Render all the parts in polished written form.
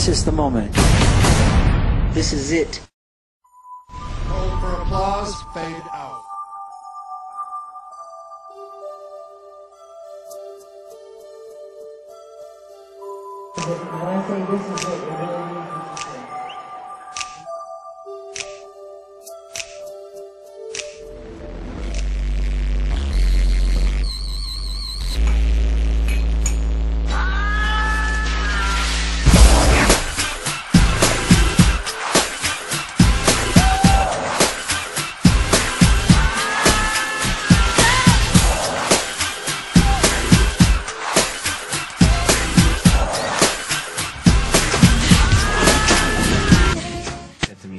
This is the moment. This is it. Hold for applause, fade out. When I say this is it, it really means this is it.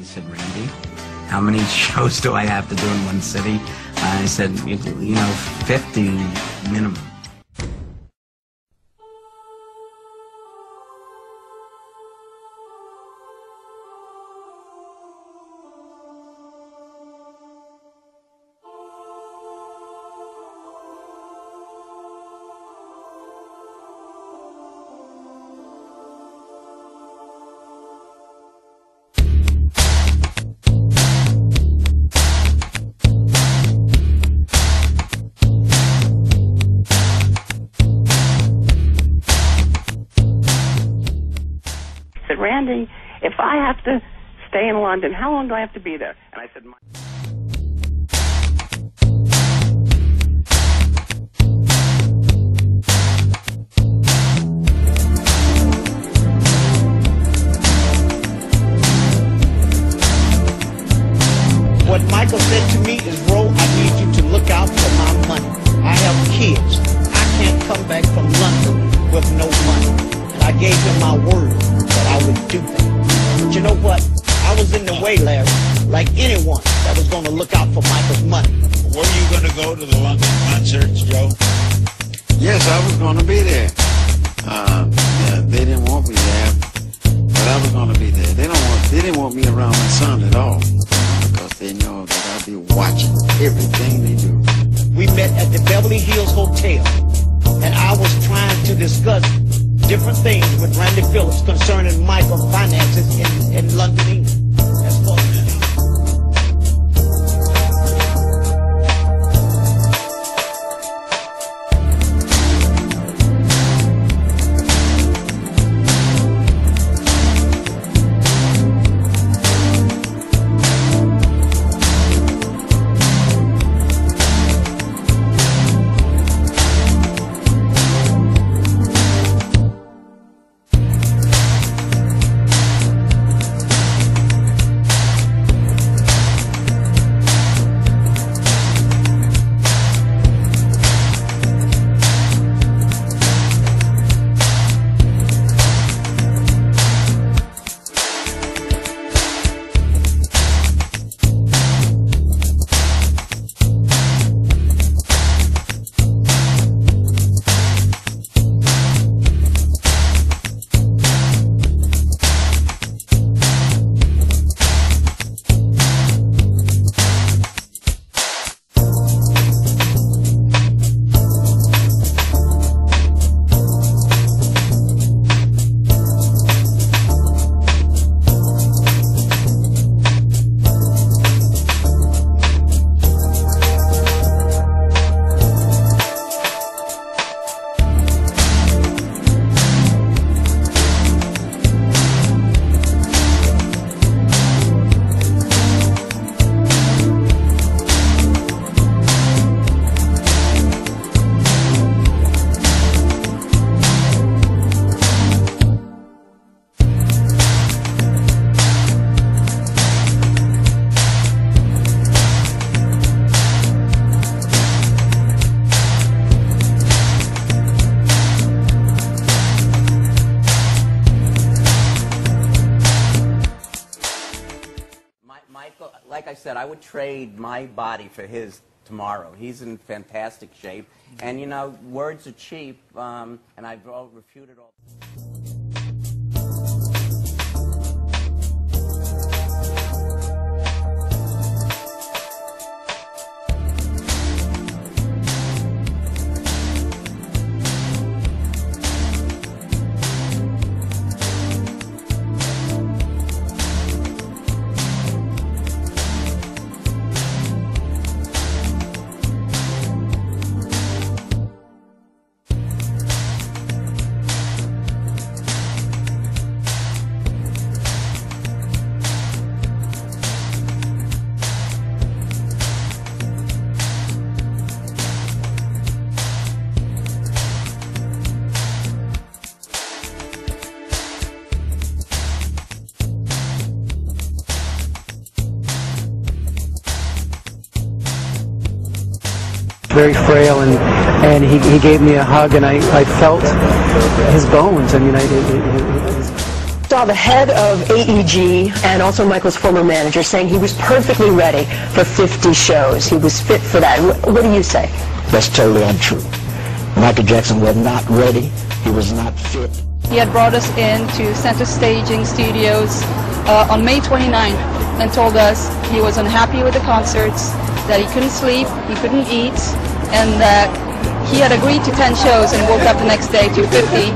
Said, Randy, how many shows do I have to do in one city? I said, you know, 50 minimum. Said, Randy, if I have to stay in London, how long do I have to be there? And I said, What Michael said to me is, Ro, I need you to look out for my money. I have kids. I can't come back from London with no money. And I gave him my word that I would do that. But you know what? I was in the way, Larry, like anyone that was going to look out for Michael's money. Were you going to go to the London concerts, Joe? Yes, I was going to be there. Yeah, they didn't want me there, but I was going to be there. They didn't want me around my son at all, because they know that I'd be watching everything they do. We met at the Beverly Hills Hotel, and I was trying to discuss different things with Randy Phillips concerning Michael's finances in London, England. That's what Michael, like I said, I would trade my body for his tomorrow. He's in fantastic shape. And, you know, words are cheap, and I've refuted all... very frail, and he gave me a hug, and I felt his bones. I mean, Saw the head of AEG and also Michael's former manager saying he was perfectly ready for 50 shows. He was fit for that. What do you say? That's totally untrue. Michael Jackson was not ready. He was not fit. He had brought us into Center Staging Studios on May 29th and told us he was unhappy with the concerts, that he couldn't sleep, he couldn't eat, and that he had agreed to 10 shows and woke up the next day to 50,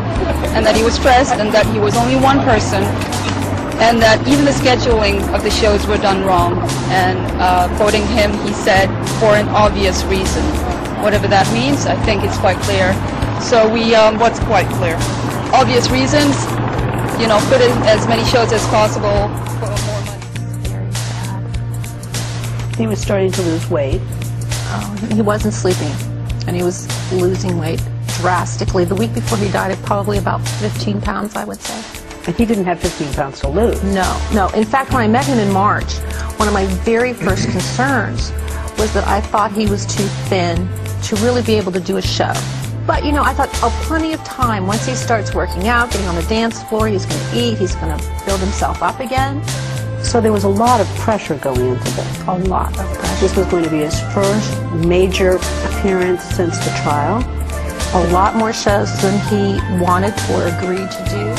and that he was stressed and that he was only one person, and that even the scheduling of the shows were done wrong. And quoting him, he said, for an obvious reason. Whatever that means, I think it's quite clear. So what's quite clear? Obvious reasons, you know, put in as many shows as possible for more money. He was starting to lose weight. He wasn't sleeping, and he was losing weight drastically. The week before he died, probably about 15 pounds, I would say. But he didn't have 15 pounds to lose. No. In fact, when I met him in March, one of my very first concerns was that I thought he was too thin to really be able to do a show. But, you know, I thought, plenty of time. Once he starts working out, getting on the dance floor, he's going to eat, he's going to build himself up again. So there was a lot of pressure going into this. A lot of pressure. This was going to be his first major appearance since the trial. A lot more shows than he wanted or agreed to do.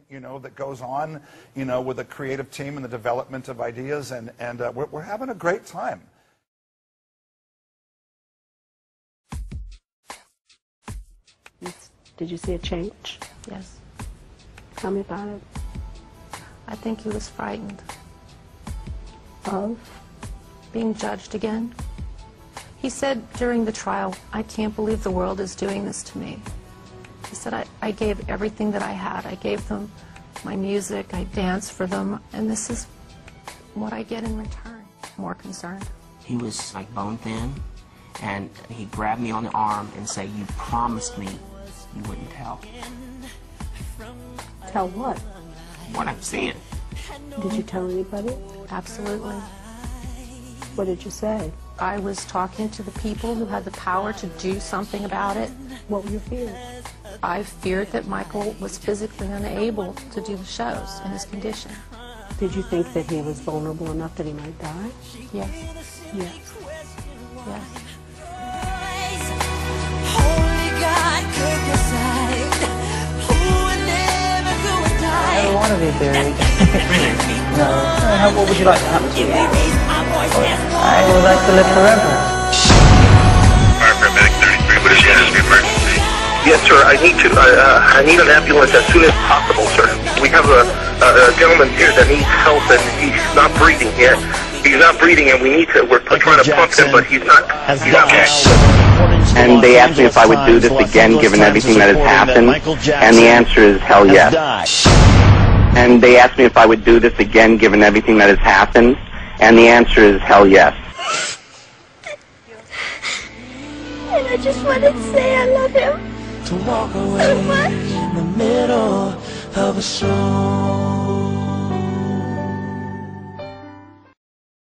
You know, that goes on, you know, with a creative team and the development of ideas, and we're having a great time. Did you see a change? Yes. Tell me about it. I think he was frightened. Of? Being judged again. He said during the trial, I can't believe the world is doing this to me. He said, I gave everything that I had. I gave them my music, I danced for them, and this is what I get in return. More concerned. He was like bone thin, and he grabbed me on the arm and said, you promised me you wouldn't tell. Tell what? What I'm seeing. Did you tell anybody? Absolutely. What did you say? I was talking to the people who had the power to do something about it. What were your fears? I feared that Michael was physically unable to do the shows in his condition. Did you think that he was vulnerable enough that he might die? Yes. Yes. Yes. I don't want to be buried. No. What would you like to happen to you? I would like to live forever. Paramedic 33, what is the emergency? Yes, sir. I need an ambulance as soon as possible, sir. We have a gentleman here that needs help, and he's not breathing yet. He's not breathing, and we're trying to pump him, but he's not. And they asked me if I would do this again, given everything that has happened, and the answer is hell yes. And they asked me if I would do this again, given everything that has happened, and the answer is hell yes. And I just wanted to say I love him to walk away so much. in the middle of a storm.